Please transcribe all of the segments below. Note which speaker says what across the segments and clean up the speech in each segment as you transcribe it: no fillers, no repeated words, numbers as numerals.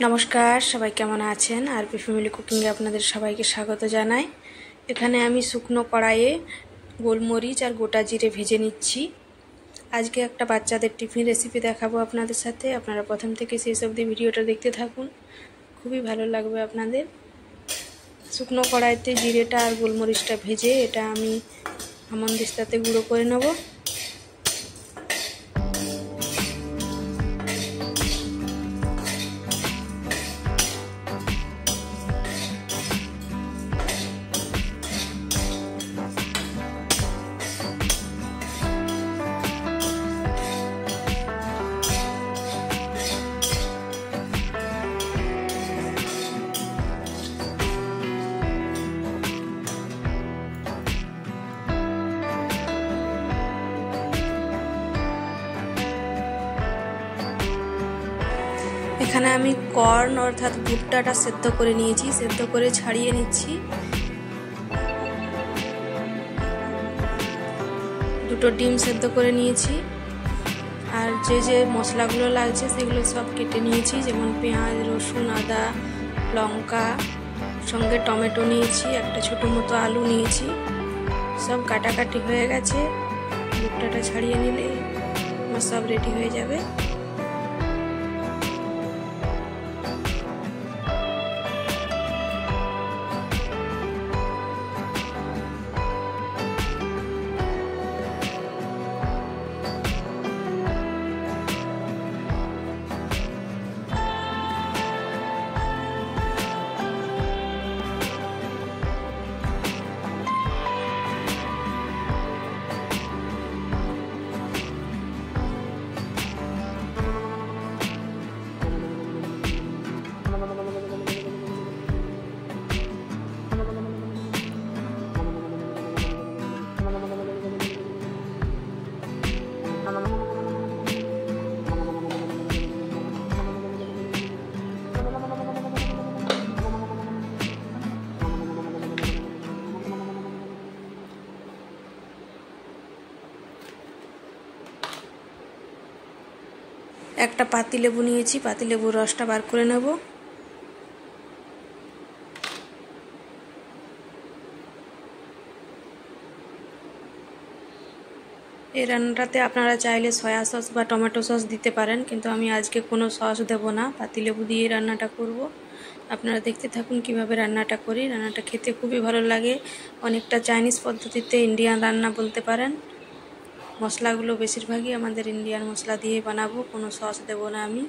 Speaker 1: নমস্কার, সবাই কেমন আছেন? আরপি ফ্যামিলি কুকিংয়ে আপনাদের সবাইকে স্বাগত জানাই। এখানে আমি শুকনো কড়াইয়ে গোলমরিচ আর গোটা জিরে ভেজে নিচ্ছি। আজকে একটা বাচ্চাদের টিফিন রেসিপি দেখাবো আপনাদের সাথে। আপনারা প্রথম থেকে শেষ অবধি ভিডিওটা দেখতে থাকুন, খুবই ভালো লাগবে আপনাদের। শুকনো কড়াইতে জিরেটা আর গোলমরিচটা ভেজে এটা আমি হামানদিস্তাতে গুঁড়ো করে নেব। এখানে আমি কর্ন অর্থাৎ ভুট্টাটা সেদ্ধ করে নিয়েছি, সেদ্ধ করে ছাড়িয়ে নিচ্ছি। দুটো ডিম সেদ্ধ করে নিয়েছি, আর যে যে মশলাগুলো লাগছে সেগুলো সব কেটে নিয়েছি, যেমন পেঁয়াজ, রসুন, আদা, লঙ্কা, সঙ্গে টমেটো নিয়েছি, একটা ছোটো মতো আলু নিয়েছি। সব কাটাকাটি হয়ে গেছে। ভুট্টাটা ছাড়িয়ে নিলে আমার সব রেডি হয়ে যাবে। একটা পাতিলেবু নিয়েছি, পাতিলেবুর রসটা বার করে নেব। এই রান্নাটাতে আপনারা চাইলে সয়া সস বা টমেটো সস দিতে পারেন, কিন্তু আমি আজকে কোনো সস দেব না, পাতিলেবু দিয়ে রান্নাটা করব। আপনারা দেখতে থাকুন কিভাবে রান্নাটা করি। রান্নাটা খেতে খুবই ভালো লাগে, অনেকটা চাইনিজ পদ্ধতিতে ইন্ডিয়ান রান্না বলতে পারেন। মশলাগুলো বেশিরভাগই আমাদের ইন্ডিয়ান মশলা দিয়ে বানাবো, কোনো সস দেব না আমি।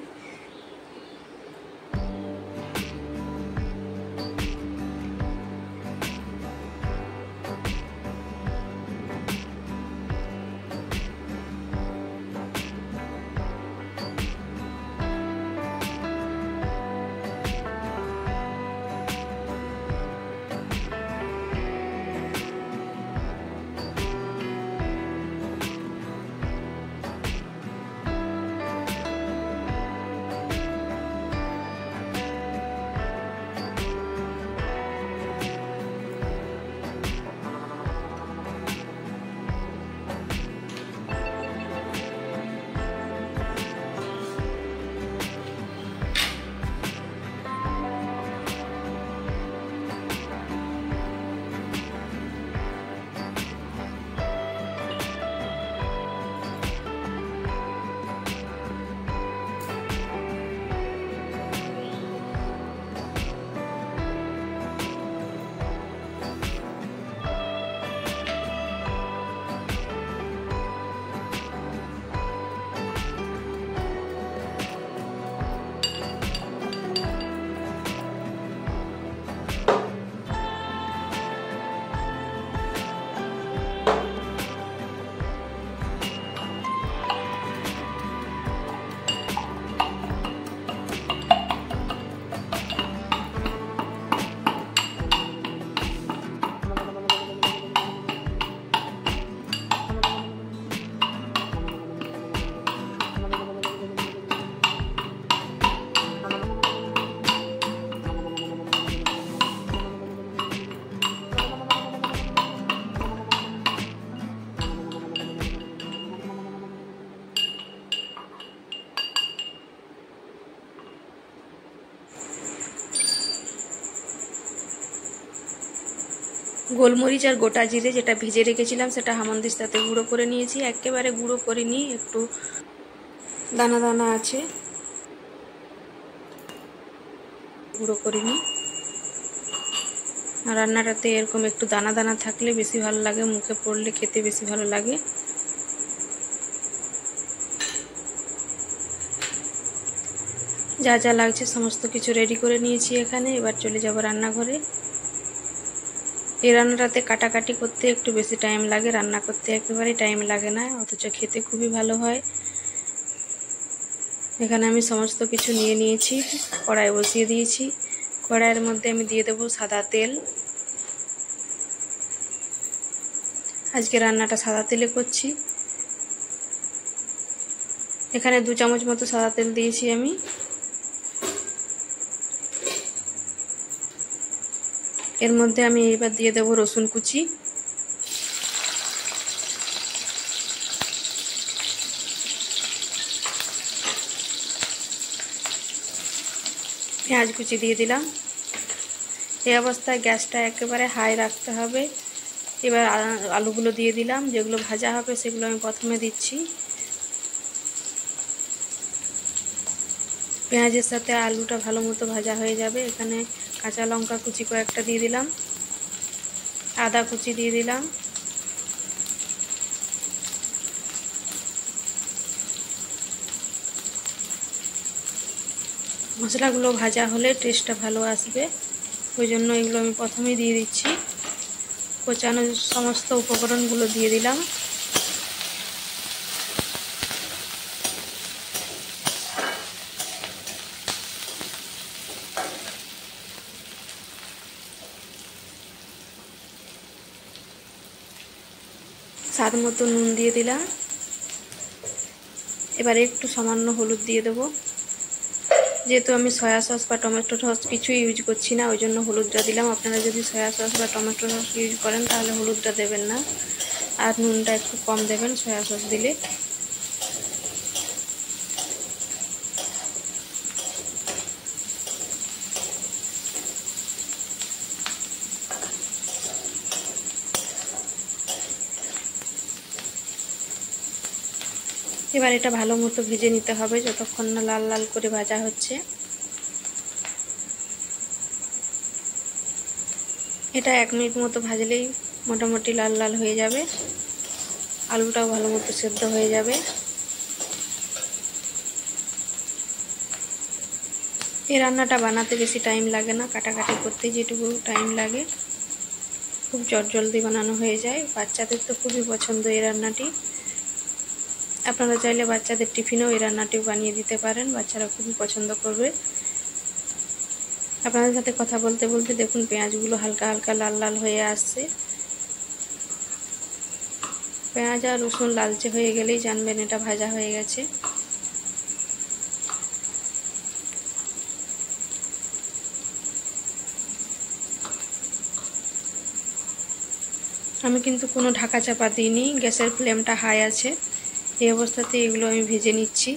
Speaker 1: গোলমরিচ আর গোটা জিরে যেটা ভেজে রেখেছিলাম সেটা হামানদিস্তাতে গুঁড়ো করে নিয়েছি। একেবারে গুঁড়ো করিনি, একটু দানা দানা আছে, গুঁড়ো করিনি। আর রান্নাটাতে এরকম একটু দানা দানা থাকলে বেশি ভালো লাগে, মুখে পড়লে খেতে বেশি ভালো লাগে। যা যা লাগছে সমস্ত কিছু রেডি করে নিয়েছি এখানে। এবার চলে যাব রান্নাঘরে। এই রান্নাটাতে কাটাকাটি করতে একটু বেশি টাইম লাগে, রান্না করতে একেবারেই টাইম লাগে না, অথচ খেতে খুবই ভালো হয়। এখানে আমি সমস্ত কিছু নিয়ে নিয়েছি, কড়াই বসিয়ে দিয়েছি। কড়াইয়ের মধ্যে আমি দিয়ে দেবো সাদা তেল। আজকে রান্নাটা সাদা তেলে করছি। এখানে 2 চামচ মতো সাদা তেল দিয়েছি আমি। এর মধ্যে আমি এবার দিয়ে দেবো রসুন কুচি, পেঁয়াজ কুচি দিয়ে দিলাম। এই অবস্থায় গ্যাসটা একেবারে হাই রাখতে হবে। এবার আলুগুলো দিয়ে দিলাম, যেগুলো ভাজা হবে সেগুলো আমি প্রথমে দিচ্ছি। পেঁয়াজের সাথে আলুটা ভালো মতো ভাজা হয়ে যাবে। এখানে কাঁচা লঙ্কা কুচি কয়েকটা দিয়ে দিলাম, আদা কুচি দিয়ে দিলাম, মশলাগুলো ভাজা হলে টেস্টটা ভালো আসবে, ওই জন্য এগুলো আমি প্রথমেই দিয়ে দিচ্ছি। কোচানো সমস্ত উপকরণগুলো দিয়ে দিলাম। স্বাদ মতো নুন দিয়ে দিলাম। এবার একটু সামান্য হলুদ দিয়ে দেবো। যেহেতু আমি সয়া সস বা টমেটো সস কিছুই ইউজ করছি না, ওই জন্য হলুদটা দিলাম। আপনারা যদি সয়া সস বা টমেটো সস ইউজ করেন তাহলে হলুদটা দেবেন না, আর নুনটা একটু কম দেবেন সয়া সস দিলে। এবার এটা ভালো মতো ভেজে নিতে হবে যতক্ষণ না লাল লাল করে ভাজা হচ্ছে। এটা 1 মিনিট মতো ভাজলেই মোটামুটি লাল লাল হয়ে যাবে, আলুটাও ভালো মতো সেদ্ধ হয়ে যাবে। এই রান্নাটা বানাতে বেশি টাইম লাগে না, কাটাকাটি করতে যেটুকু টাইম লাগে, খুব জলদি বানানো হয়ে যায়। বাচ্চাদের তো খুবই পছন্দ এই রান্নাটি। আপনারা চাইলে বাচ্চাদের টিফিনেও এই রান্নাটি বানিয়ে দিতে পারেন, বাচ্চারা খুবই পছন্দ করবে। আপনাদের সাথে কথা বলতে বলতে দেখুন পেঁয়াজগুলো হালকা হালকা লাল লাল হয়ে আসছে। পেঁয়াজ আর রসুন লালচে হয়ে গেলেই জানবেন এটা ভাজা হয়ে গেছে। আমি কিন্তু কোনো ঢাকা চাপা দিইনি, গ্যাসের ফ্লেমটা হাই আছে। এই অবস্থাতে এগুলো আমি ভেজে নিচ্ছি।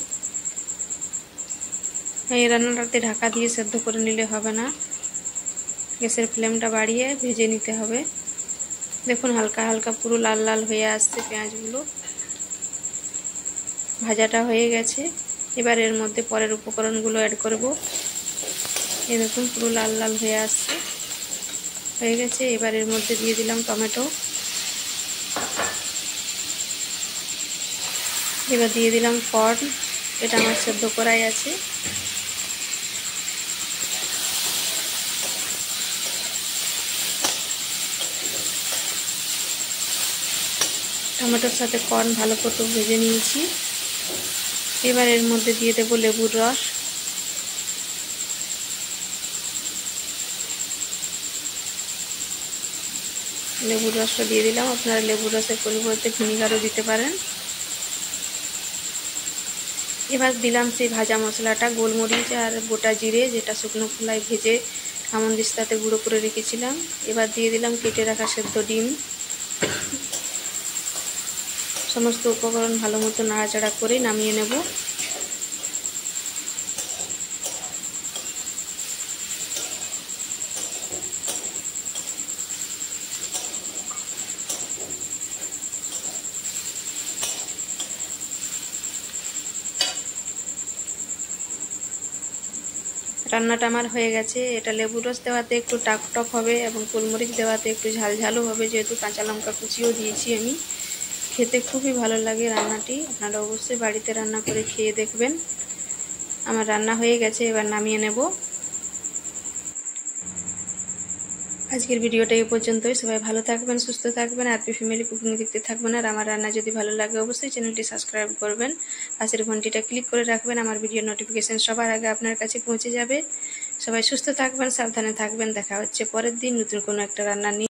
Speaker 1: এই রান্নাটাতে ঢাকা দিয়ে সেদ্ধ করে নিলে হবে না, গ্যাসের ফ্লেমটা বাড়িয়ে ভেজে নিতে হবে। দেখুন হালকা হালকা পুরো লাল লাল হয়ে আসছে পেঁয়াজগুলো, ভাজাটা হয়ে গেছে। এবার এর মধ্যে পরের উপকরণগুলো অ্যাড করব। এই দেখুন পুরো লাল লাল হয়ে আসছে, হয়ে গেছে। এবার এর মধ্যে দিয়ে দিলাম টমেটো, এবার দিয়ে দিলাম কর্ন, এটা আমার সেদ্ধ করাই আছে। টমেটোর সাথে কর্ন ভালো করে ভেজে নিয়েছি। এবার এর মধ্যে দিয়ে দেবো লেবুর রস, লেবুর রসটা দিয়ে দিলাম। আপনারা লেবুর রসের পরিবর্তে ভিনিগারও দিতে পারেন। এবার দিলাম সেই ভাজা মশলাটা, গোলমরিচ আর গোটা জিরে, যেটা শুকনো খোলায় ভেজে হামানদিস্তাতে গুঁড়ো করে রেখেছিলাম। এবার দিয়ে দিলাম কেটে রাখা সেদ্ধ ডিম। সমস্ত উপকরণ ভালো মতো নাড়াচাড়া করে নামিয়ে নেব। রান্নাটা আমার হয়ে গেছে। এটা লেবু রস দেওয়াতে একটু টাক টক হবে এবং গোলমরিচ দেওয়াতে একটু ঝাল ঝালও হবে, যেহেতু কাঁচা লঙ্কা কুচিও দিয়েছি আমি। খেতে খুবই ভালো লাগে রান্নাটি। আপনারা অবশ্যই বাড়িতে রান্না করে খেয়ে দেখবেন। আমার রান্না হয়ে গেছে, এবার নামিয়ে নেব। আজকের ভিডিওটা এই পর্যন্তই। সবাই ভালো থাকবেন, সুস্থ থাকবেন, আরপি ফ্যামিলি কুকিং দেখতে থাকবেন। আর আমার রান্না যদি ভালো লাগে অবশ্যই চ্যানেলটি সাবস্ক্রাইব করবেন, পাশের ঘন্টিটা ক্লিক করে রাখবেন। আমার ভিডিও নোটিফিকেশন সবার আগে আপনার কাছে পৌঁছে যাবে। সবাই সুস্থ থাকবেন, সাবধানে থাকবেন। দেখা হচ্ছে পরের দিন নতুন কোনো একটা রান্না নিয়ে।